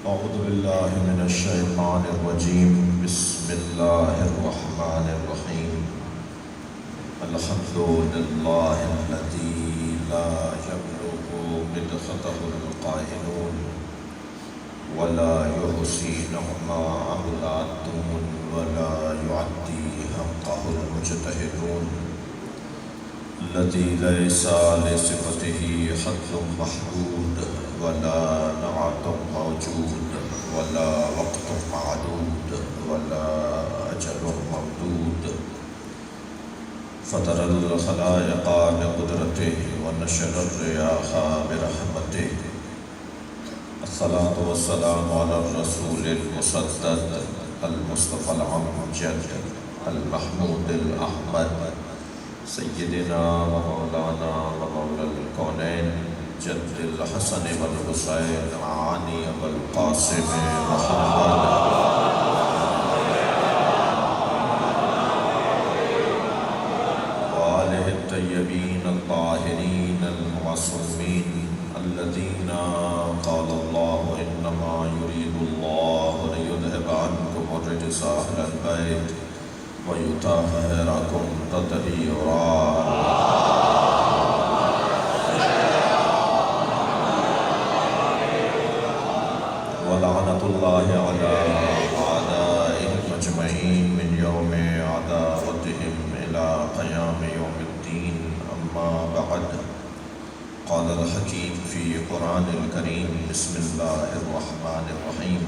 اعوذ باللہ من الشیطان الرجیم بسم اللہ الرحمن الرحیم الحمد للہ الذی لا یبلغ مدحتہ القائلون ولا یحصی نعماءہ العادون ولا یعدی حقہ المجتہدون الذي ليس لصفته حد محدود ولا نعت موجود ولا وقت معدود ولا أجل ممدود فطر الخلائق بقدرته ونشر الرياح برحمته الصلاة والسلام على الرسول المسدد المصطفى الأمجد المحمود الأحمد سیدنا و مولانا و مولا الکونین جد الحسن والحسین عانی والقاسم محمد وآلہ الطیبین الطاہرین المعصومین الذین قال اللہ انما یرید اللہ لیذهب عنکم الرجس اہل البیت وَيُطَهِّرَكُمْ تَطْهِيرًا وَلَعْنَةُ اللَّهِ عَلَىٰ أَعْدَائِهِمْ أَجْمَعِينَ مِنْ يَوْمِ عَدَاوَتِهِمْ إِلَىٰ قِيَامِ يَوْمِ الدِّينِ أَمَّا بَعْدُ قال الحكيم في قرآن الكريم بسم الله الرحمن الرحيم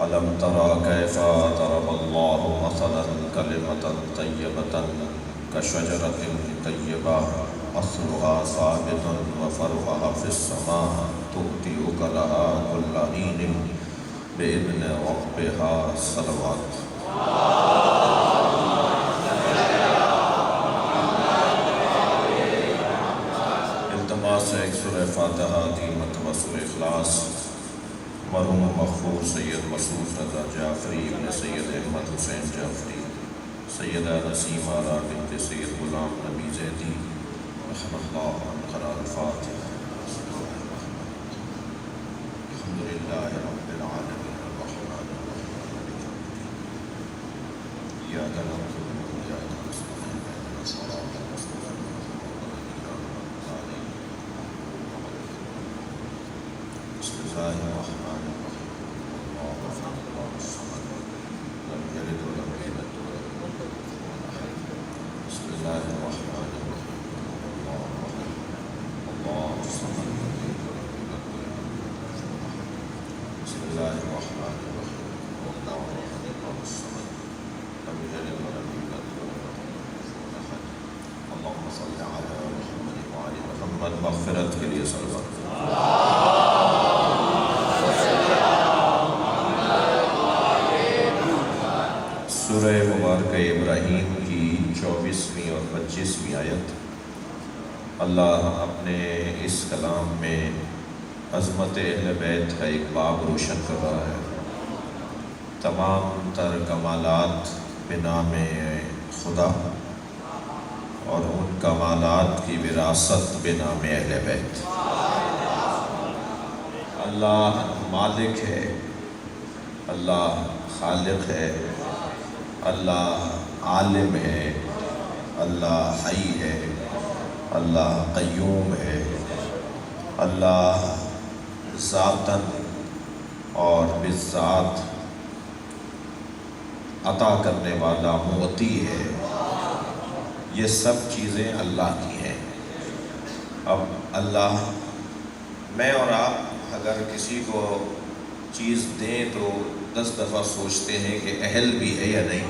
ألم ترى كيف ضرب الله مثلا كلمة طيبة كشجرة طيبة أصلها ثابت وفرعها في السماء تؤتي أكلها كل حين بإذن ربها صلوات التماس ایک سورہ فاتحہ دیمت و سورہ اخلاص مرحوم مغفور سید مسعود رضا جعفری ابن سید احمد حسین جعفری سیدہ نسیمہ آرا بنت سید غلام نبی زیدی رحمہ اللہ عنہ الفاتحہ الحمدللہ رب العالمین الرحمن الرحیم ایاک نعبد و ایاک نستعین اهدنا الصراط المستقیم بسم اللہ الرحمن الرحیم اللہ الصمد لم یلد ولم یولد ولم یکن له کفوا احد بسم اللہ الرحمن الرحیم اللہ الصمد لم یلد ولم یولد ولم یکن له کفوا احد بسم اللہ الرحمن الرحیم اللہ الصمد لم یلد ولم یولد ولم یکن له کفوا احد اللهم صل علی محمد وعلی محمد مغفرت کے لیے صلوات سورہ مبارکہ ابراہیم کی 24ویں اور 25ویں آیت اللہ اپنے اس کلام میں عظمت اہل بیت کا ایک باب روشن کر رہا ہے. تمام تر کمالات بنام خدا اور ان کمالات کی وراثت بنام اہل بیت. اللہ مالک ہے، اللہ خالق ہے، اللہ عالم ہے، اللہ حی ہے، اللہ قیوم ہے، اللہ ذاتاً اور بالذات عطا کرنے والا معطی ہے. یہ سب چیزیں اللہ کی ہیں. اب اللہ، میں اور آپ اگر کسی کو چیز دیں تو 10 دفعہ سوچتے ہیں کہ اہل بھی ہے یا نہیں.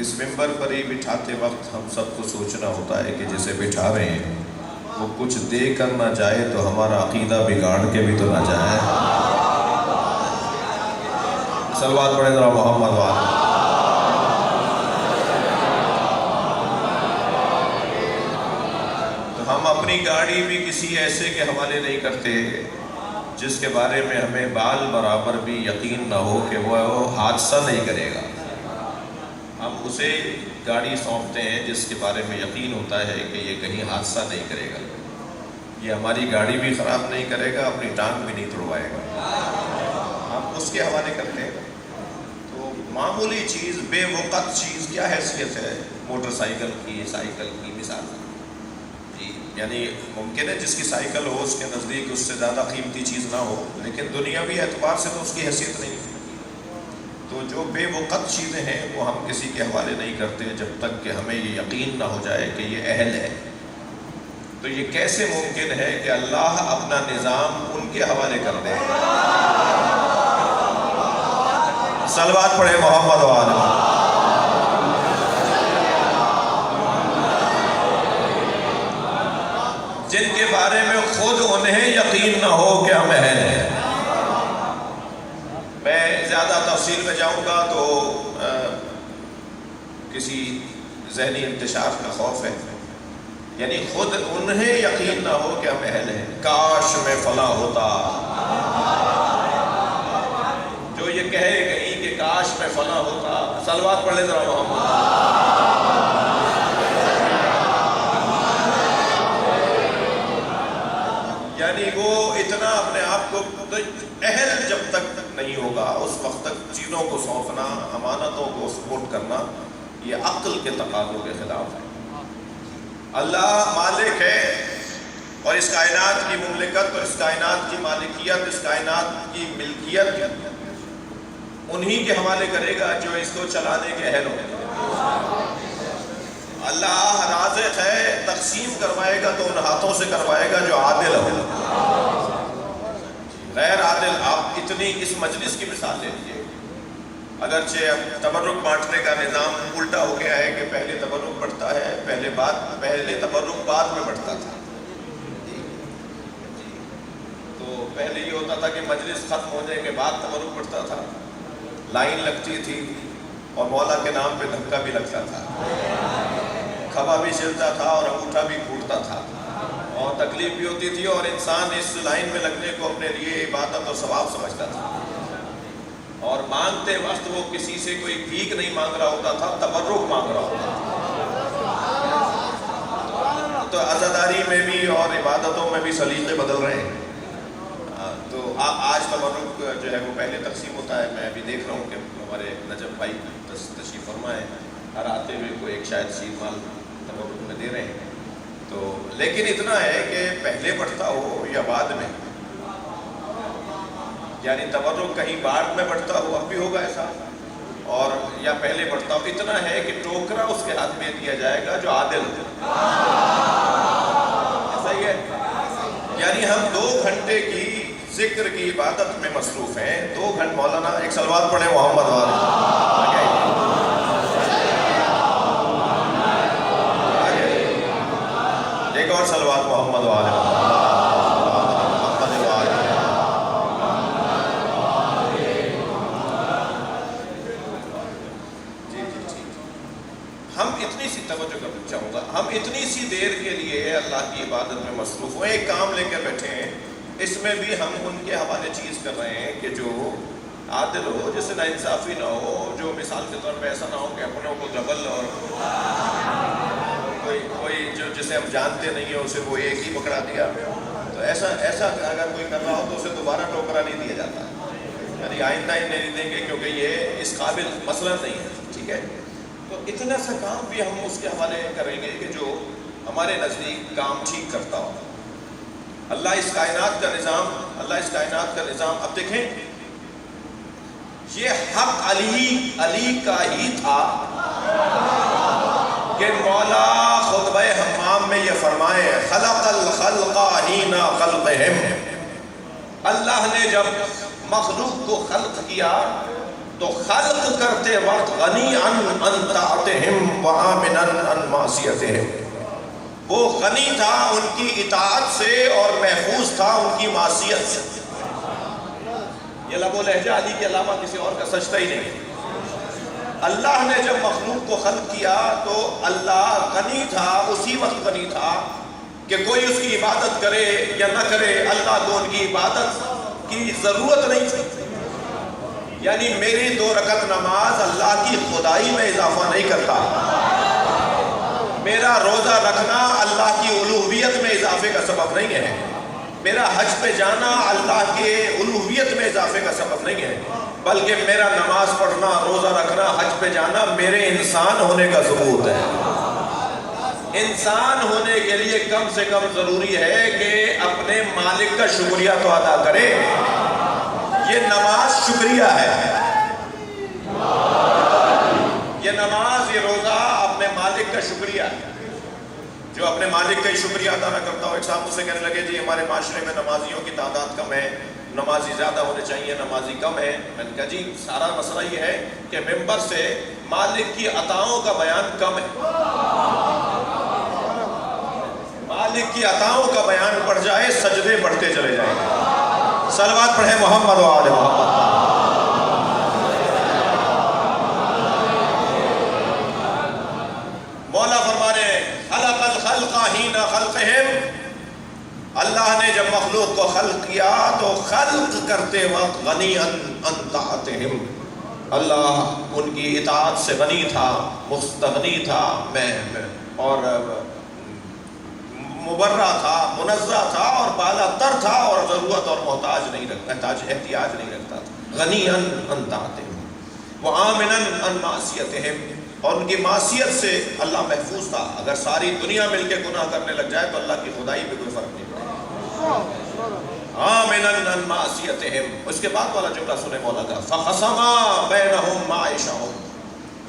اس ممبر پر ہی بٹھاتے وقت ہم سب کو سوچنا ہوتا ہے کہ جسے بٹھا رہے ہیں وہ کچھ دے کر نہ جائے تو ہمارا عقیدہ بگاڑ کے بھی تو نہ جائے. صلوات پڑھیں ذرا محمد وعلی. تو ہم اپنی گاڑی بھی کسی ایسے کے حوالے نہیں کرتے جس کے بارے میں ہمیں بال برابر بھی یقین نہ ہو کہ وہ حادثہ نہیں کرے گا. ہم اسے گاڑی سونپتے ہیں جس کے بارے میں یقین ہوتا ہے کہ یہ کہیں حادثہ نہیں کرے گا. یہ ہماری گاڑی بھی خراب نہیں کرے گا، اپنی ٹانگ بھی نہیں توڑوائے گا، ہم اس کے حوالے کرتے ہیں۔ تو معمولی چیز، بے وقت چیز کیا حیثیت ہے موٹر سائیکل کی، سائیکل کی مثال جی، یعنی ممکن ہے جس کی سائیکل ہو اس کے نزدیک اس سے زیادہ قیمتی چیز نہ ہو، لیکن دنیاوی اعتبار سے تو اس کی حیثیت نہیں ہے۔ تو جو بے وقت چیزیں ہیں وہ ہم کسی کے حوالے نہیں کرتے جب تک کہ ہمیں یہ یقین نہ ہو جائے کہ یہ اہل ہے۔ تو یہ کیسے ممکن ہے کہ اللہ اپنا نظام ان کے حوالے کر دے؟ صلوات پڑھے محمد و آل محمد۔ جن کے بارے میں خود انہیں یقین نہ ہو کہ ہم اہل ہیں۔ میں زیادہ تفصیل میں جاؤں گا تو کسی ذہنی انتشار کا خوف ہے، یعنی خود انہیں یقین نہ ہو کہ ہم اہل ہیں۔ کاش میں فلاں ہوتا، جو یہ کہے کہیں کہ کاش میں فلاں ہوتا، صلوات پڑھ لے ذرا محمد۔ یعنی وہ اتنا اپنے آپ کو اہل جب تک نہیں ہوگا اس وقت تک چیزوں کو سونپنا، امانتوں کو سپورٹ کرنا یہ عقل کے تقاضوں کے خلاف ہے۔ اللہ مالک ہے اور اس کائنات کی مملکت اور اس کائنات کی مالکیت، اس کائنات کی ملکیت انہی کے حوالے کرے گا جو اس کو چلانے کے اہل ہوں۔ اللہ رازق ہے، تقسیم کروائے گا تو ان ہاتھوں سے کروائے گا جو عادل ہو۔ غیر عادل، آپ اتنی اس مجلس کی مثال لے لیجیے، اگرچہ اب تبرک بانٹنے کا نظام الٹا ہو گیا ہے کہ پہلے تبرک بڑھتا ہے، پہلے تبرک بعد میں بڑھتا تھا۔ تو پہلے یہ ہوتا تھا کہ مجلس ختم ہونے کے بعد تبرک بڑھتا تھا، لائن لگتی تھی اور مولا کے نام پہ دھکا بھی لگتا تھا، کھبا بھی چلتا تھا اور انگوٹھا بھی پھوٹتا تھا اور تکلیف بھی ہوتی تھی، اور انسان اس لائن میں لگنے کو اپنے لیے عبادت اور ثواب سمجھتا تھا، اور مانگتے وقت وہ کسی سے کوئی بھیک نہیں مانگ رہا ہوتا تھا، تبرک مانگ رہا ہوتا تھا۔ تو عزاداری میں بھی اور عبادتوں میں بھی سلیقے بدل رہے ہیں۔ تو آج تبرک جو ہے وہ پہلے تقسیم ہوتا ہے، میں ابھی دیکھ رہا ہوں کہ ہمارے نجف بھائی تشریف فرما ہے، ہر آتے ہوئے کوئی ایک شاید شیر مال تبرک میں دے رہے ہیں۔ تو لیکن اتنا ہے کہ پہلے بڑھتا ہو یا بعد میں، یعنی تبرک کہیں بعد میں بڑھتا ہو، اب بھی ہوگا ایسا، اور یا پہلے بڑھتا ہو، اتنا ہے کہ ٹوکرا اس کے ہاتھ میں دیا جائے گا جو عادل ہو۔ ایسا ہی ہے، یعنی ہم 2 گھنٹے کی ذکر کی عبادت میں مصروف ہیں، 2 گھنٹے مولانا ایک صلوات پڑھیں محمد والے، ایک اور صلوات محمد والے، ہم اتنی سی توجہ کرنا چاہوں گا، ہم اتنی سی دیر کے لیے اللہ کی عبادت میں مصروف ہوئے، ایک کام لے کر بیٹھے ہیں، اس میں بھی ہم ان کے حوالے چیز کر رہے ہیں کہ جو عادل ہو، جس سے نا انصافی نہ ہو، جو مثال کے طور پہ ایسا نہ ہو کہ اپنوں کو ڈبل اور کوئی جو جسے ہم جانتے نہیں ہیں اسے وہ ایک ہی پکڑا دیا، تو ایسا اگر کوئی کر رہا ہو تو اسے دوبارہ ٹوکرا نہیں دیا جاتا، یعنی آئندہ ہی نہیں دیں گے کیونکہ یہ اس قابل مسئلہ نہیں ہے، ٹھیک ہے۔ تو اتنا سا کام بھی ہم اس کے حوالے کریں گے کہ جو ہمارے نزدیک کام ٹھیک کرتا ہو۔ اللہ اس کائنات کا نظام اب دیکھیں، یہ حق علی کا ہی تھا کہ مولا خطبہ حمام میں یہ فرمائے خلق الخلق حین خلقہم، اللہ نے جب مخلوق کو خلق کیا تو خلق کرتے وقت غنی عن طاعتہم وآمنا عن معصیتہم، وہ غنی تھا ان کی اطاعت سے اور محفوظ تھا ان کی معصیت سے۔ یہ لب و لہجہ علی کے علاوہ کسی اور کا سجدہ ہی نہیں۔ اللہ نے جب مخلوق کو خلق کیا تو اللہ غنی تھا، اسی وقت غنی تھا کہ کوئی اس کی عبادت کرے یا نہ کرے، اللہ کو ان کی عبادت کی ضرورت نہیں تھی۔ یعنی میری 2 رکعت نماز اللہ کی خدائی میں اضافہ نہیں کرتا، میرا روزہ رکھنا اللہ کی الوہیت میں اضافے کا سبب نہیں ہے، میرا حج پہ جانا اللہ کے الوہیت میں اضافے کا سبب نہیں ہے، بلکہ میرا نماز پڑھنا، روزہ رکھنا، حج پہ جانا میرے انسان ہونے کا ثبوت ہے۔ انسان ہونے کے لیے کم سے کم ضروری ہے کہ اپنے مالک کا شکریہ تو ادا کرے۔ یہ نماز شکریہ ہے، یہ نماز، یہ روزہ اپنے مالک کا شکریہ ہے۔ جو اپنے مالک کا ہی شکریہ ادا نہ کرتا ہو، ایک صاحب مجھ سے کہنے لگے جی ہمارے معاشرے میں نمازیوں کی تعداد کم ہے، نمازی زیادہ ہونے چاہیے، نمازی کم ہے۔ میں نے کہا جی سارا مسئلہ یہ ہے کہ ممبر سے مالک کی عطاؤں کا بیان کم ہے۔ مالک کی عطاؤں کا بیان بڑھ جائے، سجدے بڑھتے چلے جائیں گے۔ صلوات پڑھیں محمد و آل محمد۔ مولا فرمانے خلق الخلق حین خلقہم، اللہ نے جب مخلوق کو خلق کیا تو خلق کرتے وقت غنی عن طاعتہم، اللہ ان کی اطاعت سے غنی تھا، مستغنی تھا، اور مبرہ تھا، منزہ تھا، اور بالا تر تھا، اور ضرورت اور محتاج نہیں رکھتا، احتیاج نہیں رکھتا تھا۔ غنی عن طاعتہم وآمنا عن معصیتہم، اور ان کی معصیت سے اللہ محفوظ تھا۔ اگر ساری دنیا مل کے گناہ کرنے لگ جائے تو اللہ کی خدائی پہ کوئی فرق نہیں پڑے۔ آمنا عن معصیتہم، اس کے بعد والا جملہ سنے مولا کا، فقسما بینہم معیشہم،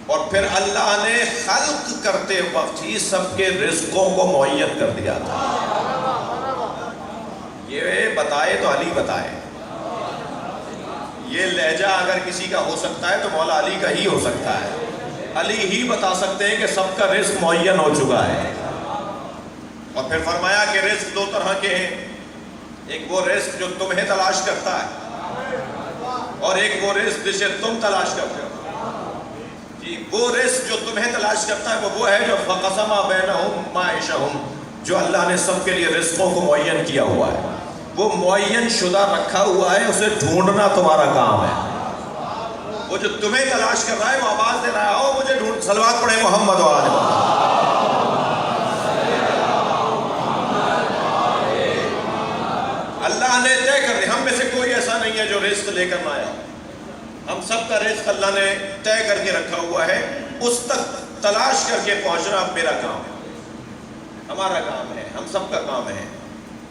اور پھر اللہ نے خلق کرتے وقت ہی سب کے رزقوں کو معین کر دیا تھا۔ یہ بتائے تو علی بتائے، یہ لہجہ اگر کسی کا ہو سکتا ہے تو مولا علی کا ہی ہو سکتا ہے۔ علی ہی بتا سکتے ہیں کہ سب کا رزق معین ہو چکا ہے۔ اور پھر فرمایا کہ رزق دو طرح کے ہیں، ایک وہ رزق جو تمہیں تلاش کرتا ہے، اور ایک وہ رزق جسے تم تلاش کرتے ہو۔ جی وہ رزق جو تمہیں تلاش کرتا ہے وہ ہے جو فقسما بینہم معیشہم، جو اللہ نے سب کے لیے رزقوں کو معین کیا ہوا ہے، وہ معین شدہ رکھا ہوا ہے، اسے ڈھونڈنا تمہارا کام ہے۔ وہ جو تمہیں تلاش کر رہا ہے وہ آواز دے رہا ہے آؤ مجھے ڈھونڈ۔ صلوات پڑھیں محمد و آل محمد۔ اللہ نے طے کر دیا، ہم میں سے کوئی ایسا نہیں ہے جو رزق لے کر نہ آیا، ہم سب کا رزق اللہ نے طے کر کے رکھا ہوا ہے، اس تک تلاش کر کے پہنچنا اب میرا کام ہے، ہمارا کام ہے، ہم سب کا کام ہے۔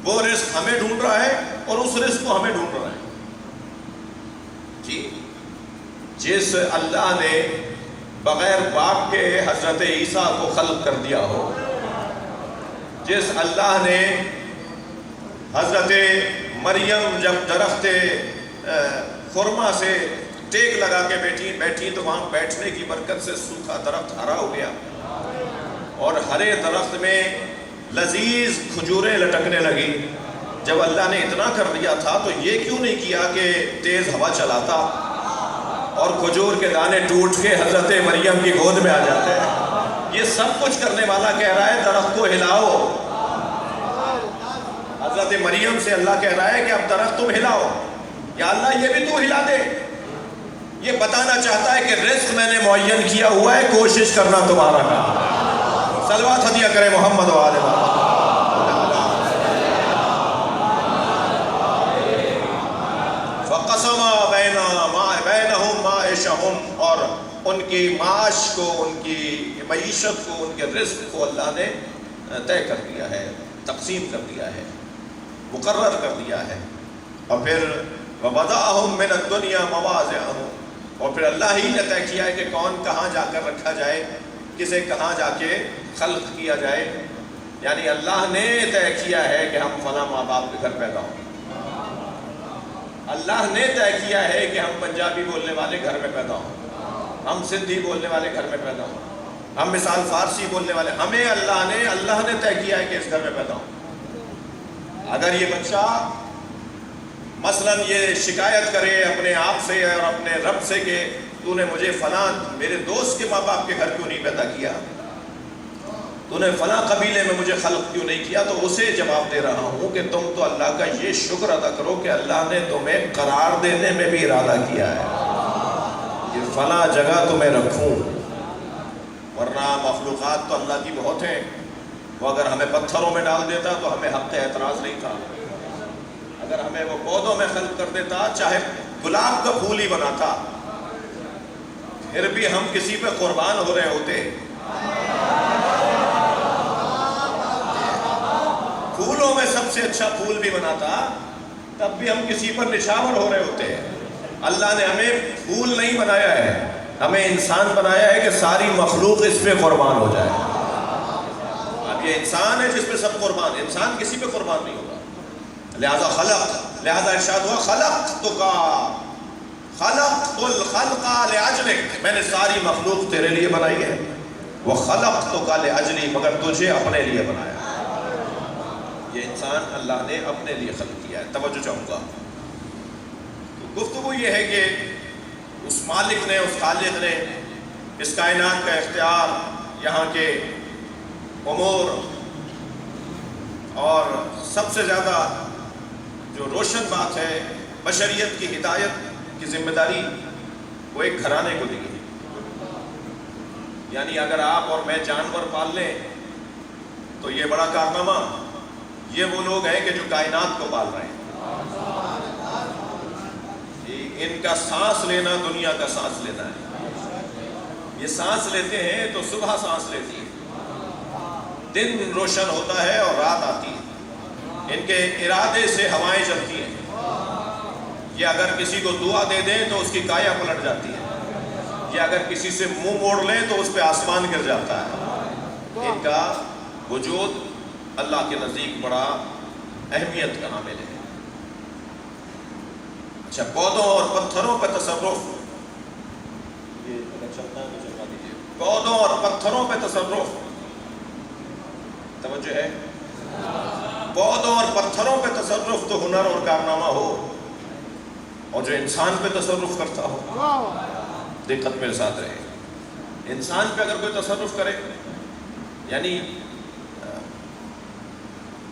وہ رزق ہمیں ڈھونڈ رہا ہے اور اس رزق کو ہمیں ڈھونڈ رہا ہے۔ جی جس اللہ نے بغیر باپ کے حضرت عیسیٰ کو خلق کر دیا ہو، جس اللہ نے حضرت مریم جب درخت خرما سے ٹیک لگا کے بیٹھی تو وہاں بیٹھنے کی برکت سے سوکھا درخت ہرا ہو گیا، اور ہرے درخت میں لذیذ کھجوریں لٹکنے لگی۔ جب اللہ نے اتنا کر دیا تھا تو یہ کیوں نہیں کیا کہ تیز ہوا چلاتا اور کھجور کے دانے ٹوٹ کے حضرت مریم کی گود میں آ جاتے ہیں؟ یہ سب کچھ کرنے والا کہہ رہا ہے درخت کو ہلاؤ۔ حضرت مریم سے اللہ کہہ رہا ہے کہ اب درخت تم ہلاؤ، یا اللہ یہ بھی تو ہلا دے۔ یہ بتانا چاہتا ہے کہ رزق میں نے معین کیا ہوا ہے، کوشش کرنا تمہارا کام ہے۔ صلوات ہدیہ کریں محمد و آل محمد۔ فقسما بینہم معیشہم، اور ان کی معاش کو، ان کی معیشت کو، ان کے رزق کو اللہ نے طے کر دیا ہے، تقسیم کر دیا ہے، مقرر کر دیا ہے۔ اور پھر وَوَضَعَهُم مِّنَ الدُّنْيَا مَوَاضِعَهُ، اور پھر اللہ ہی نے طے کیا ہے کہ کون کہاں جا کر رکھا جائے، کسے کہاں جا کے خلق کیا جائے۔ یعنی اللہ نے طے کیا ہے کہ ہم فلاں ماں باپ کے گھر پیدا ہوں، اللہ نے طے کیا ہے کہ ہم پنجابی بولنے والے گھر میں پیدا ہوں، ہم سندھی بولنے والے گھر میں پیدا ہوں، ہم مثال فارسی بولنے والے، ہمیں اللہ نے طے کیا ہے کہ اس گھر میں پیدا ہوں۔ اگر یہ بچہ مثلاً یہ شکایت کرے اپنے آپ سے اور اپنے رب سے کہ تو نے مجھے فلاں میرے دوست کے ماں باپ کے گھر کیوں نہیں پیدا کیا، تو نے فلاں قبیلے میں مجھے خلق کیوں نہیں کیا، تو اسے جواب دے رہا ہوں کہ تم تو اللہ کا یہ شکر ادا کرو کہ اللہ نے تمہیں قرار دینے میں بھی ارادہ کیا ہے کہ فلاں جگہ تمہیں رکھوں۔ ورنہ مخلوقات تو اللہ کی بہت ہیں. وہ اگر ہمیں پتھروں میں ڈال دیتا تو ہمیں حق اعتراض نہیں تھا. اگر ہمیں وہ پودوں میں خلق کر دیتا، چاہے گلاب کا پھول ہی بناتا، پھر بھی ہم کسی پہ قربان ہو رہے ہوتے. پھولوں میں سب سے اچھا پھول بھی بناتا، تب بھی ہم کسی پر نچھاور ہو رہے ہوتے ہیں. اللہ نے ہمیں پھول نہیں بنایا ہے، ہمیں انسان بنایا ہے کہ ساری مخلوق اس پہ قربان ہو جائے. اب یہ انسان ہے جس پہ سب قربان، انسان کسی پہ قربان نہیں ہوگا. لہذا ارشاد ہوا خلقت الخلق لأجلک، میں نے ساری مخلوق تیرے لیے بنائی ہے. وخلقتک لأجلی، مگر تجھے اپنے لیے بنایا. یہ انسان اللہ نے اپنے لیے خلق کیا ہے. توجہ چاہوں گا. تو گفتگو یہ ہے کہ اس مالک نے، اس خالق نے اس کائنات کا اختیار، یہاں کے امور، اور سب سے زیادہ جو روشن بات ہے بشریت کی ہدایت کی ذمہ داری، وہ ایک گھرانے کو دی ہے. یعنی اگر آپ اور میں جانور پال لیں تو یہ بڑا کارنامہ. یہ وہ لوگ ہیں کہ جو کائنات کو پال رہے ہیں. ان کا سانس لینا دنیا کا سانس لینا ہے. یہ سانس لیتے ہیں تو صبح سانس لیتی ہے، دن روشن ہوتا ہے اور رات آتی ہے. ان کے ارادے سے ہوائیں چلتی ہیں. یہ اگر کسی کو دعا دے دیں تو اس کی کایا پلٹ جاتی ہے. یہ اگر کسی سے منہ موڑ لیں تو اس پہ آسمان گر جاتا ہے. ان کا وجود اللہ کے نزدیک بڑا اہمیت کا حامل ہے. اچھا، پودوں اور پتھروں پہ تصرف، یہ اگر چلتا ہے تو چلوا دیجیے. پودوں اور پتھروں پہ تصرف، توجہ ہے. پودوں اور پتھروں پہ تصرف تو ہنر اور کارنامہ ہو، اور جو انسان پہ تصرف کرتا ہو، دقت میرے ساتھ رہے. انسان پہ اگر کوئی تصرف کرے، یعنی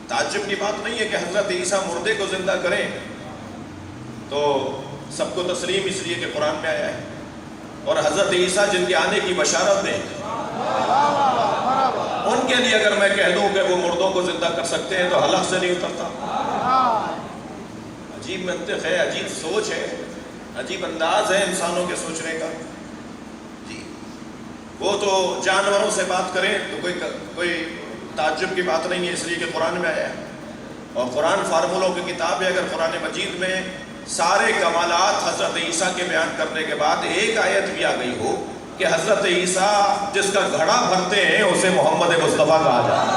تعجب کی بات نہیں ہے کہ حضرت عیسیٰ مردے کو زندہ کریں تو سب کو تسلیم، اس لیے کہ قرآن میں آیا ہے. اور حضرت عیسیٰ جن کے آنے کی بشارت دیں، ان کے لیے اگر میں کہہ دوں کہ وہ مردوں کو زندہ کر سکتے ہیں تو حلق سے نہیں اترتا. عجیب منطق ہے، عجیب سوچ ہے، عجیب انداز ہے انسانوں کے سوچنے کا. جی، وہ تو جانوروں سے بات کریں تو کوئی تعجب کی بات نہیں ہے، اس لیے کہ قرآن میں آیا ہے. اور قرآن فارمولوں کی کتاب ہے. اگر قرآن مجید میں سارے کمالات حضرت عیسیٰ کے بیان کرنے کے بعد ایک آیت بھی آ گئی ہو کہ حضرت عیسیٰ جس کا گھڑا بھرتے ہیں اسے محمد مصطفیٰ کہا جاتا ہے.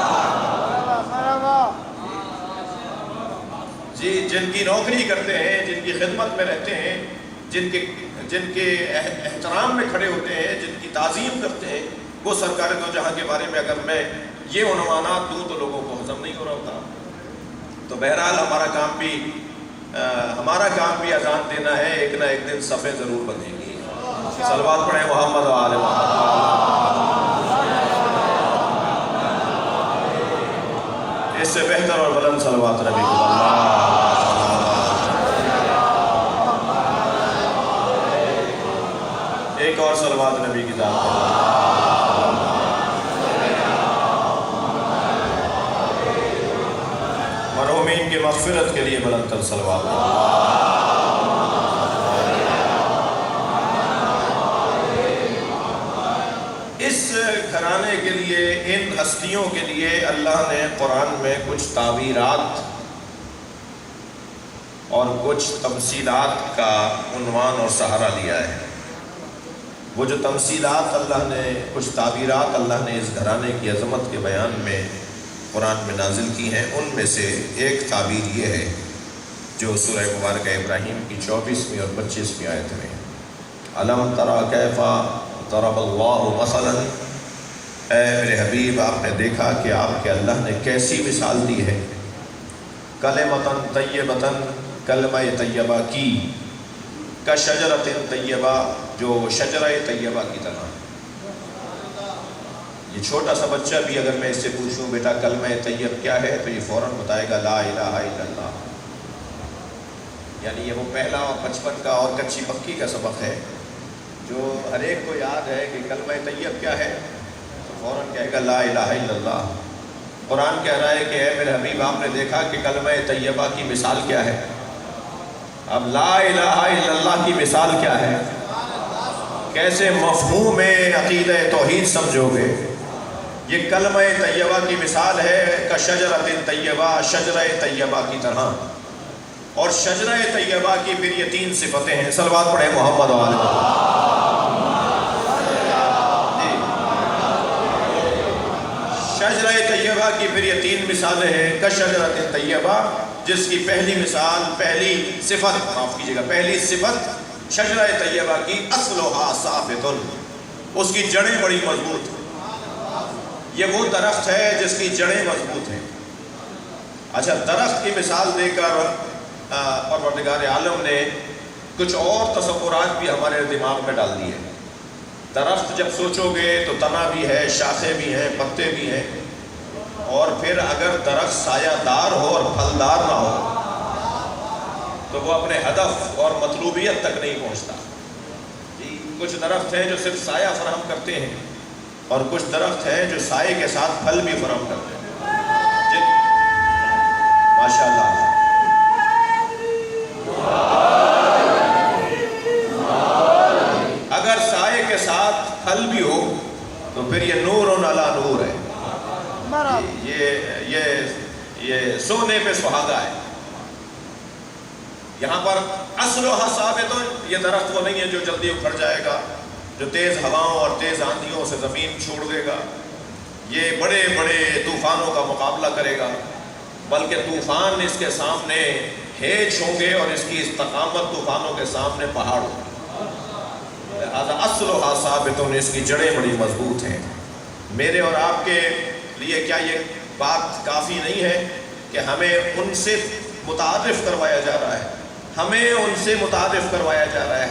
جی، جن کی نوکری کرتے ہیں، جن کی خدمت میں رہتے ہیں، جن کے احترام میں کھڑے ہوتے ہیں، جن کی تعظیم کرتے ہیں، وہ سرکار دو جہاں کے بارے میں اگر میں یہ عنوانات دوں تو لوگوں کو ہضم نہیں ہو رہا ہوتا. تو بہرحال ہمارا کام بھی اذان دینا ہے. ایک نہ ایک دن صفیں ضرور بندھیں گی. صلوات پڑھیں محمد و آل محمد. اس سے بہتر اور بلند صلوات نبی کو ایک اور صلوات نبی کی ذات پر. مرحومین کی مغفرت کے لیے بلند تر صلوات. اس گھرانے کے لیے، ان ہستیوں کے لیے اللہ نے قرآن میں کچھ تعبیرات اور کچھ تمثیلات کا عنوان اور سہارا لیا ہے. وہ جو تمثیلات اللہ نے، کچھ تعبیرات اللہ نے اس گھرانے کی عظمت کے بیان میں قرآن میں نازل کی ہیں، ان میں سے ایک تعبیر یہ ہے جو سورہ مبارکہ ابراہیم کی 24ویں اور 25ویں آیت میں، الم تری کیف ضرب اللہ مثلا، اے میرے حبیب آپ نے دیکھا کہ آپ کے اللہ نے کیسی مثال دی ہے، کلمۃ طیبۃ، کلمہ طیبہ کی، کشجرۃ طیبہ، جو شجرہ طیبہ کی طرح. یہ چھوٹا سا بچہ بھی اگر میں اس سے پوچھوں بیٹا کلمہ طیب کیا ہے تو یہ فوراً بتائے گا لا الہ الا اللہ. یعنی یہ وہ پہلا اور بچپن کا اور کچی پکی کا سبق ہے جو ہر ایک کو یاد ہے کہ کلمہ طیب کیا ہے. فوراً کہے گا لا الہ الا اللہ۔ قرآن کہہ رہا ہے کہ اے میرے حبیب آپ نے دیکھا کہ کلمہ طیبہ کی مثال کیا ہے؟ اب لا الہ الا اللہ کی مثال کیا ہے؟ کیسے مفہوم عقیدہ توحید سمجھو گے؟ یہ کلمہ طیبہ کی مثال ہے کہ شجرۃ طیبہ، شجرہ طیبہ کی طرح، اور شجرہ طیبہ کی پھر یہ 3 صفتیں ہیں۔ صلوات پڑھیں محمد و آل محمد۔ شجرہ طیبہ کی پھر یہ 3 مثالیں ہیں کہ شجرۃ طیبہ، جس کی پہلی مثال، پہلی صفت، معاف کیجیے گا، پہلی صفت شجرہ طیبہ کی اصلھا ثابت، اس کی جڑیں بڑی مضبوط ہیں۔ یہ وہ درخت ہے جس کی جڑیں مضبوط ہیں۔ اچھا، درخت کی مثال دے کر پروردگار عالم نے کچھ اور تصورات بھی ہمارے دماغ میں ڈال دیے۔ درخت جب سوچو گے تو تنا بھی ہے، شاخیں بھی ہیں، پتے بھی ہیں، اور پھر اگر درخت سایہ دار ہو اور پھلدار نہ ہو تو وہ اپنے ہدف اور مطلوبیت تک نہیں پہنچتا۔ کچھ درخت ہیں جو صرف سایہ فراہم کرتے ہیں، اور کچھ درخت ہیں جو سائے کے ساتھ پھل بھی فراہم کرتے ہیں۔ ماشاءاللہ، اگر سائے کے ساتھ پھل بھی ہو تو پھر یہ نور علی نور ہے، یہ سونے پہ سہاگا ہے۔ یہاں پر اصلھا ثابت، یہ درخت وہ نہیں ہے جو جلدی اکھڑ جائے گا، جو تیز ہواؤں اور تیز آندھیوں سے زمین چھوڑ دے گا، یہ بڑے بڑے طوفانوں کا مقابلہ کرے گا، بلکہ طوفان اس کے سامنے ہیج ہوں گے، اور اس کی استقامت طوفانوں کے سامنے پہاڑ ہوگی۔ لہذا اصلھا ثابت، اس کی جڑیں بڑی مضبوط ہیں۔ میرے اور آپ کے لیے کیا یہ بات کافی نہیں ہے کہ ہمیں ان سے متعارف کروایا جا رہا ہے، ہمیں ان سے متعارف کروایا جا رہا ہے،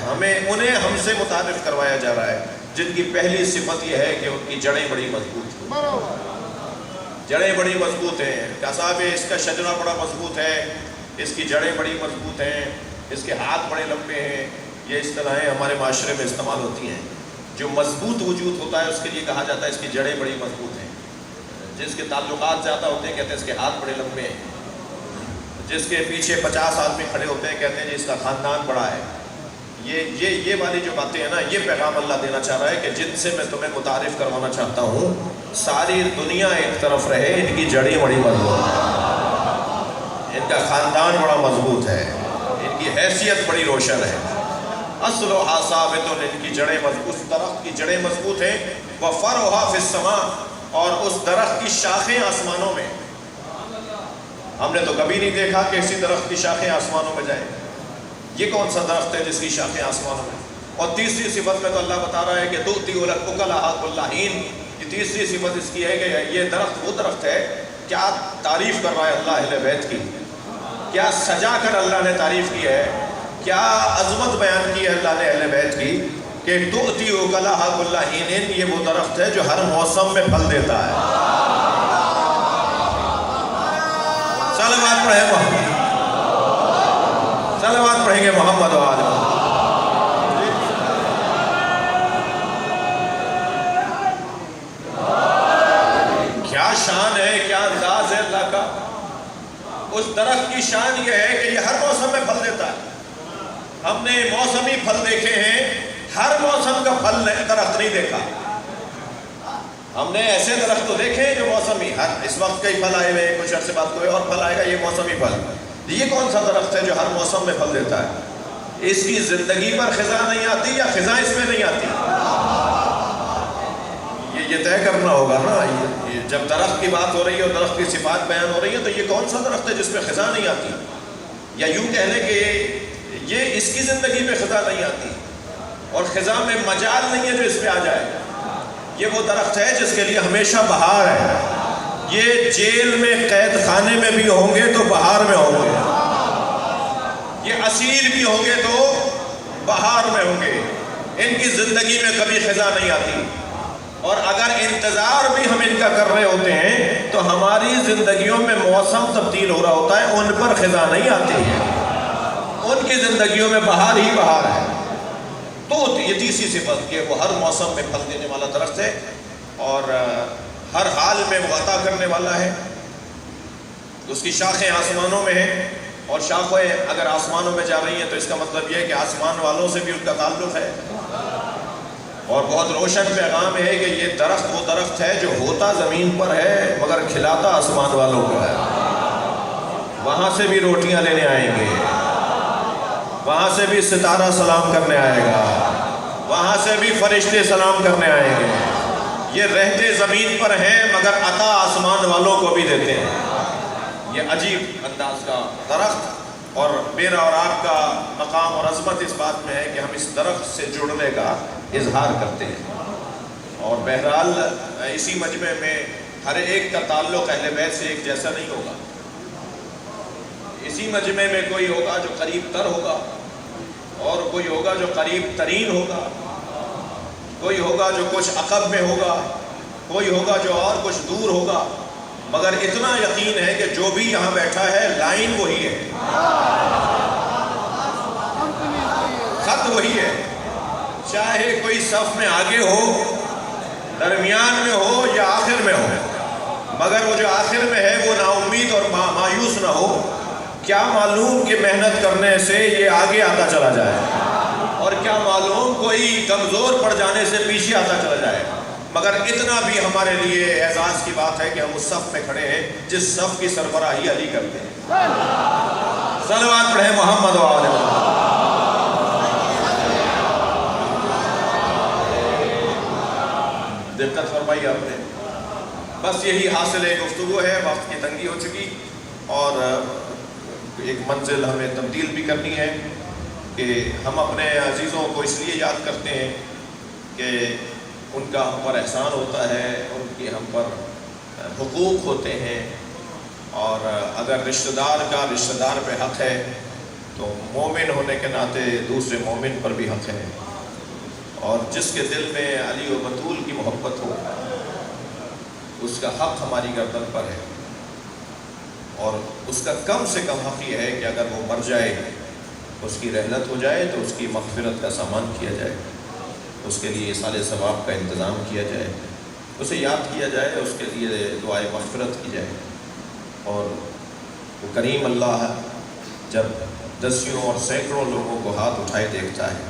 انہیں ہم سے متعارف کروایا جا رہا ہے، جن کی پہلی صفت یہ ہے کہ ان کی جڑیں بڑی مضبوط ہیں۔ جڑیں بڑی مضبوط ہیں کہ صاحب اس کا شجرہ بڑا مضبوط ہے، اس کی جڑیں بڑی مضبوط ہیں، اس کے ہاتھ بڑے لمبے ہیں۔ یہ اصطلاحیں ہمارے معاشرے میں استعمال ہوتی ہیں۔ جو مضبوط وجود ہوتا ہے اس کے لیے کہا جاتا ہے اس کی جڑیں بڑی مضبوط ہیں۔ جس کے تعلقات زیادہ ہوتے ہیں کہتے ہیں اس کے ہاتھ بڑے لمبے ہیں۔ جس کے پیچھے 50 آدمی کھڑے ہوتے ہیں کہتے ہیں جی اس کا خاندان بڑا ہے۔ یہ والی جو باتیں ہیں نا، یہ پیغام اللہ دینا چاہ رہا ہے کہ جن سے میں تمہیں متعارف کروانا چاہتا ہوں، ساری دنیا ایک طرف رہے، ان کی جڑیں بڑی مضبوط ہیں، ان کا خاندان بڑا مضبوط ہے، ان کی حیثیت بڑی روشن ہے۔ اصلھا ثابت، ان کی جڑیں مضبوط، اس درخت کی جڑیں مضبوط ہیں۔ وفرعھا فی السماء، اور اس درخت کی شاخیں آسمانوں میں۔ ہم نے تو کبھی نہیں دیکھا کہ اسی درخت کی شاخیں آسمانوں میں جائیں۔ یہ کون سا درخت ہے جس کی شاخیں آسمانوں میں؟ اور تیسری صفت میں تو اللہ بتا رہا ہے کہ تؤتی اکلھا کل حین۔ یہ تیسری صفت اس کی ہے کہ یہ درخت وہ درخت ہے، کیا تعریف کر رہا ہے اللہ اہل بیت کی، کیا سجا کر اللہ نے تعریف کی ہے، کیا عظمت بیان کی ہے اللہ نے اہل بیت کی کہ تؤتی اکلھا کل حین۔ یہ وہ درخت ہے جو ہر موسم میں پھل دیتا ہے۔ صلوات پڑھیں محمد، صلوات پڑھیں گے محمد و آل محمد۔ کیا شان ہے، کیا انداز ہے اللہ کا۔ اس درخت کی شان یہ ہے کہ یہ ہر موسم میں پھل دیتا ہے۔ ہم نے موسمی پھل دیکھے ہیں، ہر موسم کا پھل درخت نہیں دیکھا۔ ہم نے ایسے درخت تو دیکھے ہیں جو موسمی، اس وقت کئی پھل آئے ہوئے، کچھ عرصے بعد کوئی اور پھل آئے گا، یہ موسمی پھل۔ یہ کون سا درخت ہے جو ہر موسم میں پھل دیتا ہے؟ اس کی زندگی پر خزاں نہیں آتی یا خزاں اس میں نہیں آتی؟ یہ طے کرنا ہوگا نا۔ جب درخت کی بات ہو رہی ہے اور درخت کی صفات بیان ہو رہی ہے تو یہ کون سا درخت ہے جس پہ خزاں نہیں آتی؟ یا یوں کہہ لیں کہ یہ اس کی زندگی میں خزاں نہیں آتی اور خزاں میں مجال نہیں ہے جو اس پہ آ جائے۔ یہ وہ درخت ہے جس کے لیے ہمیشہ بہار ہے۔ یہ جیل میں قید خانے میں بھی ہوں گے تو بہار میں ہوں گے، یہ اسیر بھی ہوں گے تو بہار میں ہوں گے۔ ان کی زندگی میں کبھی خزاں نہیں آتی، اور اگر انتظار بھی ہم ان کا کر رہے ہوتے ہیں تو ہماری زندگیوں میں موسم تبدیل ہو رہا ہوتا ہے، ان پر خزاں نہیں آتی ہے، ان کی زندگیوں میں بہار ہی بہار ہے۔ تو یہ تیسری صفت کہ وہ ہر موسم میں پھل دینے والا درخت ہے۔ اور ہر حال میں وہ عطا کرنے والا ہے. اس کی شاخیں آسمانوں میں ہیں، اور شاخیں اگر آسمانوں میں جا رہی ہیں تو اس کا مطلب یہ ہے کہ آسمان والوں سے بھی ان کا تعلق ہے. اور بہت روشن پیغام ہے کہ یہ درخت وہ درخت ہے جو ہوتا زمین پر ہے مگر کھلاتا آسمان والوں کو ہے. وہاں سے بھی روٹیاں لینے آئیں گے، وہاں سے بھی ستارہ سلام کرنے آئے گا، وہاں سے بھی فرشتے سلام کرنے آئیں گے. یہ رہتے زمین پر ہیں مگر عطا آسمان والوں کو بھی دیتے ہیں. یہ عجیب انداز کا درخت، اور میرا اور آپ کا مقام اور عظمت اس بات میں ہے کہ ہم اس درخت سے جڑنے کا اظہار کرتے ہیں. اور بہرحال اسی مجمع میں ہر ایک کا تعلق اہل بیت سے ایک جیسا نہیں ہوگا. اسی مجمع میں کوئی ہوگا جو قریب تر ہوگا، اور کوئی ہوگا جو قریب ترین ہوگا، کوئی ہوگا جو کچھ عقب میں ہوگا، کوئی ہوگا جو اور کچھ دور ہوگا. مگر اتنا یقین ہے کہ جو بھی یہاں بیٹھا ہے لائن وہی ہے، خط وہی ہے. چاہے کوئی صف میں آگے ہو، درمیان میں ہو یا آخر میں ہو، مگر وہ جو آخر میں ہے وہ نا امید اور مایوس نہ ہو. کیا معلوم کہ محنت کرنے سے یہ آگے آتا چلا جائے، اور کیا معلوم کوئی کمزور پڑ جانے سے پیچھے آتا چلا جائے. مگر اتنا بھی ہمارے لیے اعزاز کی بات ہے کہ ہم اس صف میں کھڑے ہیں جس صف کی سربراہی علی کرتے ہیں. صلوات پڑھیں محمد و آل محمد. دقت فرمائی آپ نے. بس یہی حاصل گفتگو ہے، وقت کی تنگی ہو چکی، اور ایک منزل ہمیں تبدیل بھی کرنی ہے کہ ہم اپنے عزیزوں کو اس لیے یاد کرتے ہیں کہ ان کا ہم پر احسان ہوتا ہے، ان کی ہم پر حقوق ہوتے ہیں. اور اگر رشتہ دار کا رشتہ دار پہ حق ہے تو مومن ہونے کے ناطے دوسرے مومن پر بھی حق ہے. اور جس کے دل میں علی و بطول کی محبت ہو اس کا حق ہماری گردن پر ہے. اور اس کا کم سے کم حق یہ ہے کہ اگر وہ مر جائے، اس کی رحلت ہو جائے تو اس کی مغفرت کا سامان کیا جائے، اس کے لیے ایصال ثواب کا انتظام کیا جائے، اسے یاد کیا جائے، اس کے لیے دعائے مغفرت کی جائے. اور وہ کریم اللہ جب دسیوں اور سینکڑوں لوگوں کو ہاتھ اٹھائے دیکھتا ہے،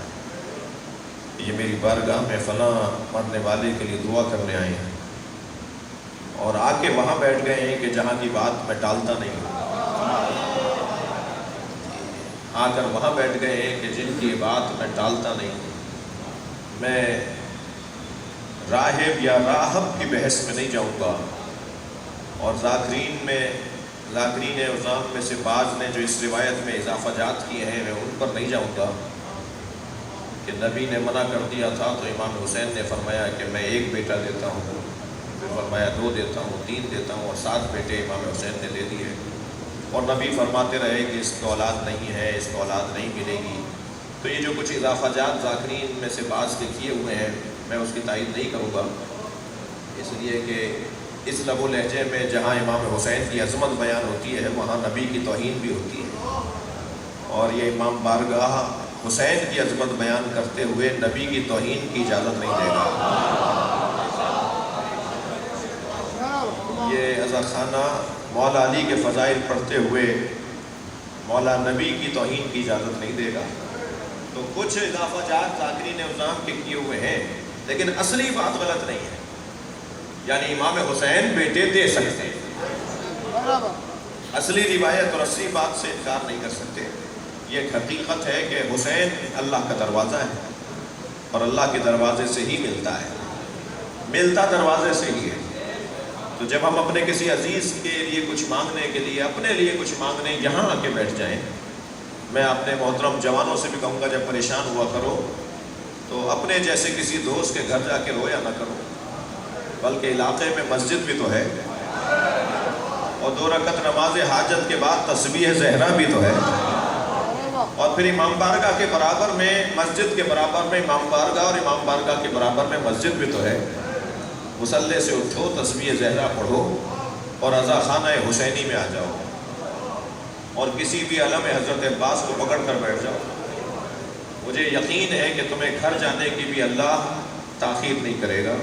یہ میری بارگاہ میں فلاں مرنے والے کے لیے دعا کرنے آئے ہیں، اور آ کے وہاں بیٹھ گئے ہیں کہ جہاں کی بات میں ٹالتا نہیں ہوں، آ کر وہاں بیٹھ گئے ہیں کہ جن کی بات میں ٹالتا نہیں ہوں. میں راہب یا راہب کی بحث میں نہیں جاؤں گا، اور ذاکرین عظام میں سے بعض نے جو اس روایت میں اضافہ جات کیے ہیں میں ان پر نہیں جاؤں گا کہ نبی نے منع کر دیا تھا تو امام حسین نے فرمایا کہ میں ایک بیٹا دیتا ہوں، پھر فرمایا 2 دیتا ہوں، 3 دیتا ہوں، اور 7 بیٹے امام حسین نے دے دیے. اور نبی فرماتے رہے کہ اس کو اولاد نہیں ہے، اس کو اولاد نہیں ملے گی. تو یہ جو کچھ اضافہ جات ذاکرین میں سے بعض کے کیے ہوئے ہیں میں اس کی تائید نہیں کروں گا، اس لیے کہ اس لب و لہجے میں جہاں امام حسین کی عظمت بیان ہوتی ہے وہاں نبی کی توہین بھی ہوتی ہے. اور یہ امام بارگاہ حسین کی عظمت بیان کرتے ہوئے نبی کی توہین کی اجازت نہیں دے گا. یہ عزا خانہ مولا علی کے فضائل پڑھتے ہوئے مولا نبی کی توہین کی اجازت نہیں دے گا. تو کچھ اضافہ جات ذاکرین عظام کے کیے ہوئے ہیں، لیکن اصلی بات غلط نہیں ہے. یعنی امام حسین بیٹے دے سکتے ہیں، اصلی روایت اور اصلی بات سے انکار نہیں کر سکتے. یہ ایک حقیقت ہے کہ حسین اللہ کا دروازہ ہے، اور اللہ کے دروازے سے ہی ملتا ہے، ملتا دروازے سے ہی ہے. تو جب ہم اپنے کسی عزیز کے لیے کچھ مانگنے کے لیے، اپنے لیے کچھ مانگنے یہاں آ کے بیٹھ جائیں، میں اپنے محترم جوانوں سے بھی کہوں گا جب پریشان ہوا کرو تو اپنے جیسے کسی دوست کے گھر جا کے رویا نہ کرو، بلکہ علاقے میں مسجد بھی تو ہے، اور 2 رکعت نماز حاجت کے بعد تسبیح زہرا بھی تو ہے، اور پھر امام بارگاہ کے برابر میں، مسجد کے برابر میں امام بارگاہ، اور امام بارگاہ کے برابر میں مسجد بھی تو ہے. مصلی سے اٹھو، تسبیح زہرا پڑھو، اور عزا خانہ حسینی میں آ جاؤ، اور کسی بھی علم حضرت عباس کو پکڑ کر بیٹھ جاؤ. مجھے یقین ہے کہ تمہیں گھر جانے کی بھی اللہ تاخیر نہیں کرے گا.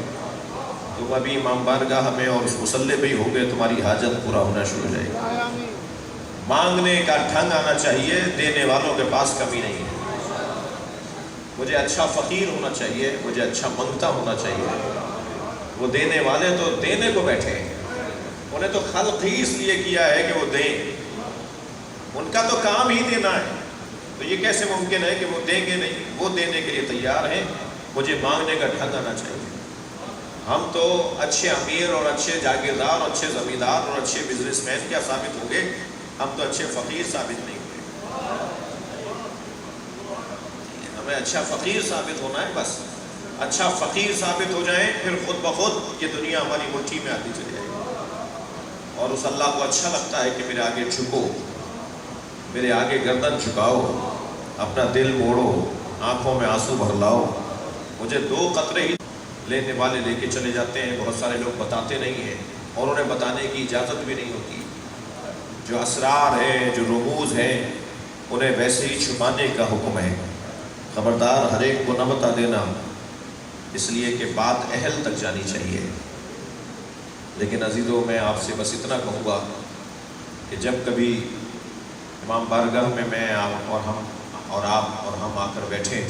تم ابھی امام بارگاہ میں اور اس مصلی پہ ہی ہو گئے، تمہاری حاجت پورا ہونا شروع ہو جائے گی۔ مانگنے کا ڈھنگ آنا چاہیے، دینے والوں کے پاس کمی نہیں ہے۔ مجھے اچھا فقیر ہونا چاہیے، مجھے اچھا منگتا ہونا چاہیے۔ وہ دینے والے تو دینے کو بیٹھے ہیں، انہیں تو خلق ہی اس لیے کیا ہے کہ وہ دیں، ان کا تو کام ہی دینا ہے۔ تو یہ کیسے ممکن ہے کہ وہ دیں گے نہیں؟ وہ دینے کے لیے تیار ہیں، مجھے مانگنے کا ڈھنگ آنا چاہیے۔ ہم تو اچھے امیر اور اچھے جاگیردار اور اچھے زمیندار اور اچھے بزنس مین کیا ثابت ہوں گے؟ ہم تو اچھے فقیر ثابت نہیں ہوئے۔ ہمیں اچھا فقیر ثابت ہونا ہے، بس اچھا فقیر ثابت ہو جائیں، پھر خود بخود یہ دنیا ہماری مٹھی میں آتی چلی جائے گی، اور اس اللہ کو اچھا لگتا ہے کہ میرے آگے جھکو، میرے آگے گردن جھکاؤ، اپنا دل موڑو، آنکھوں میں آنسو بھر لاؤ۔ مجھے 2 قطرے ہی لینے والے لے کے چلے جاتے ہیں، بہت سارے لوگ بتاتے نہیں ہیں، اور انہیں بتانے کی اجازت بھی نہیں ہوتی۔ جو اسرار ہیں، جو رموز ہیں، انہیں ویسے ہی چھپانے کا حکم ہے۔ خبردار ہر ایک کو نہ بتا دینا، اس لیے کہ بات اہل تک جانی چاہیے۔ لیکن عزیزوں، میں آپ سے بس اتنا کہوں گا کہ جب کبھی امام بارگاہ میں اور آپ اور ہم آ کر بیٹھیں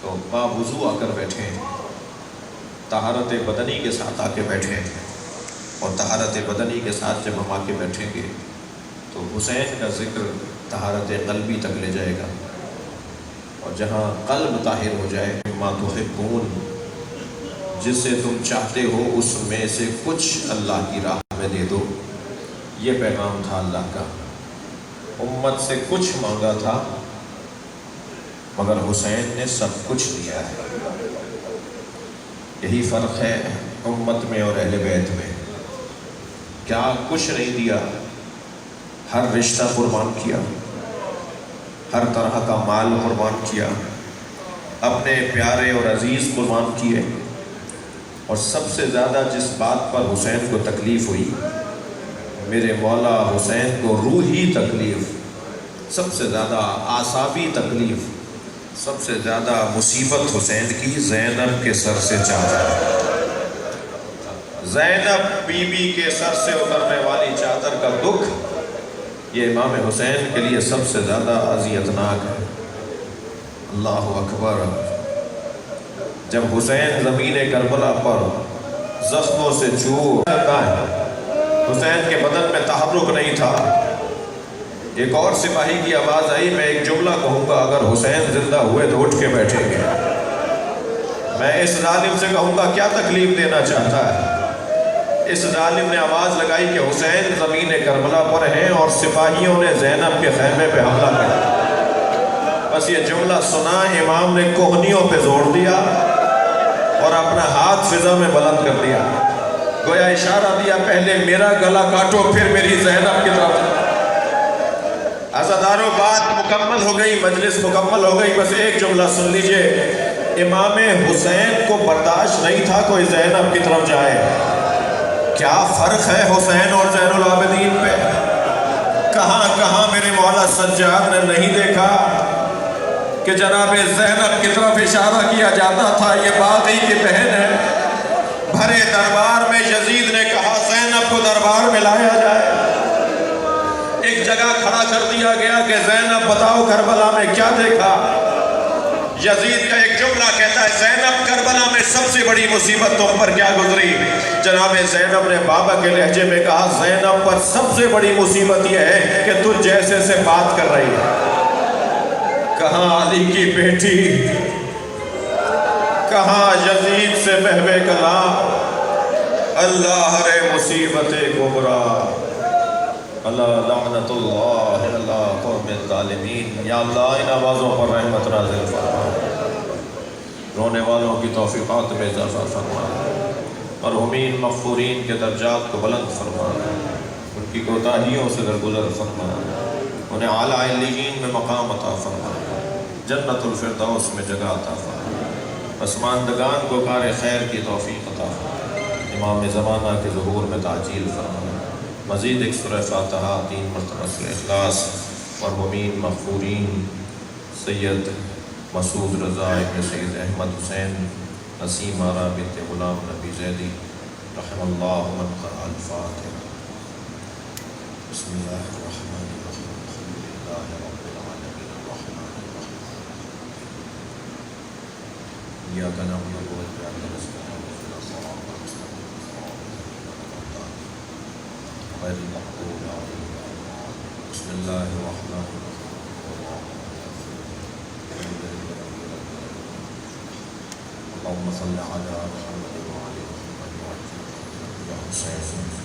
تو باوضو آ کر بیٹھیں، طہارت بدنی کے ساتھ آ کے بیٹھیں، اور طہارت بدنی کے ساتھ جب ہم آ کے بیٹھیں گے تو حسین کا ذکر طہارت قلبی تک لے جائے گا، اور جہاں قلب طاہر ہو جائے، ما تحبون، جسے تم چاہتے ہو اس میں سے کچھ اللہ کی راہ میں دے دو۔ یہ پیغام تھا اللہ کا۔ امت سے کچھ مانگا تھا، مگر حسین نے سب کچھ دیا ہے۔ یہی فرق ہے امت میں اور اہل بیت میں۔ کیا کچھ نہیں دیا، ہر رشتہ قربان کیا، ہر طرح کا مال قربان کیا، اپنے پیارے اور عزیز قربان کیے، اور سب سے زیادہ جس بات پر حسین کو تکلیف ہوئی، میرے مولا حسین کو روحی تکلیف، سب سے زیادہ اعصابی تکلیف، سب سے زیادہ مصیبت حسین کی زینب کے سر سے چادر، زینب بی بی کے سر سے اترنے والی چادر کا دکھ، یہ امام حسین کے لیے سب سے زیادہ اذیتناک ہے۔ اللہ اکبر۔ جب حسین زمین کربلا پر زخموں سے چور ہے، حسین کے بدن میں تحرک نہیں تھا، ایک اور سپاہی کی آواز آئی، میں ایک جملہ کہوں گا، اگر حسین زندہ ہوئے تو اٹھ کے بیٹھیں گے۔ میں اس ظالم سے کہوں گا کیا تکلیف دینا چاہتا ہے؟ اس ظالم نے آواز لگائی کہ حسین زمین کربلا پر ہیں اور سپاہیوں نے زینب کے خیمے پہ حملہ کیا۔ بس یہ جملہ سنا، امام نے کوہنیوں پہ زور دیا اور اپنا ہاتھ فضا میں بلند کر دیا، گویا اشارہ دیا، پہلے میرا گلا کاٹو پھر میری زینب کی طرف۔ عزادارو، بات مکمل ہو گئی، مجلس مکمل ہو گئی، بس ایک جملہ سن لیجئے، امام حسین کو برداشت نہیں تھا کوئی زینب کی طرف جائے۔ کیا فرق ہے حسین اور زین العابدین پہ؟ کہاں کہاں میرے مولا سجاد نے نہیں دیکھا کہ جناب زینب کی طرف اشارہ کیا جاتا تھا، یہ باغی کی بہن ہے۔ بھرے دربار میں یزید نے کہا زینب کو دربار میں لایا جائے، ایک جگہ کھڑا کر دیا گیا کہ زینب بتاؤ کربلا میں کیا دیکھا؟ یزید کا ایک جملہ کہتا ہے، زینب کربلا میں سب سے بڑی مصیبت تم پر کیا گزری؟ جناب زینب نے بابا کے لہجے میں کہا، زینب پر سب سے بڑی مصیبت یہ ہے کہ تجھ جیسے سے بات کر رہی ہے۔ کہاں علی کی بیٹی، کہاں یزید سے بہوے کلام، اللہ رے مصیبت کبرا، اللہ لعنت اللہ اللہ قوم الظالمین۔ یا اللہ ان آوازوں پر رحمت نازل فرما، رونے والوں کی توفیقات میں اضافہ فرما، مرحومین مغفورین کے درجات کو بلند فرما، ان کی کوتاہیوں سے درگزر فرما، انہیں اعلیٰ علیین میں مقام عطا فرما، جنت الفردوس میں جگہ عطا فرما، پسماندگان کو کار خیر کی توفیق عطا فرما، امام زمانہ کے ظہور میں تعجیل فرما، مزید ایک سورہ فاتحہ 3 مرتبہ سورہ اخلاص، مرحومین مغفورین سید مسعود رضا ابن سید احمد حسین نسیم آرا بنت غلام نبی زیدی رحم الله من قرأ الفاتحة. بسم الله الرحمن الرحيم. الحمد لله رب العالمين الرحمن الرحيم. إياك نعبد وإياك نستعين اهدنا الصراط المستقيم صراط الذين أنعمت عليهم غير المغضوب عليهم ولا الضالين. بسم الله الرحمن الرحيم. اللهم صل على محمد وعلى محمد وعلى آل محمد.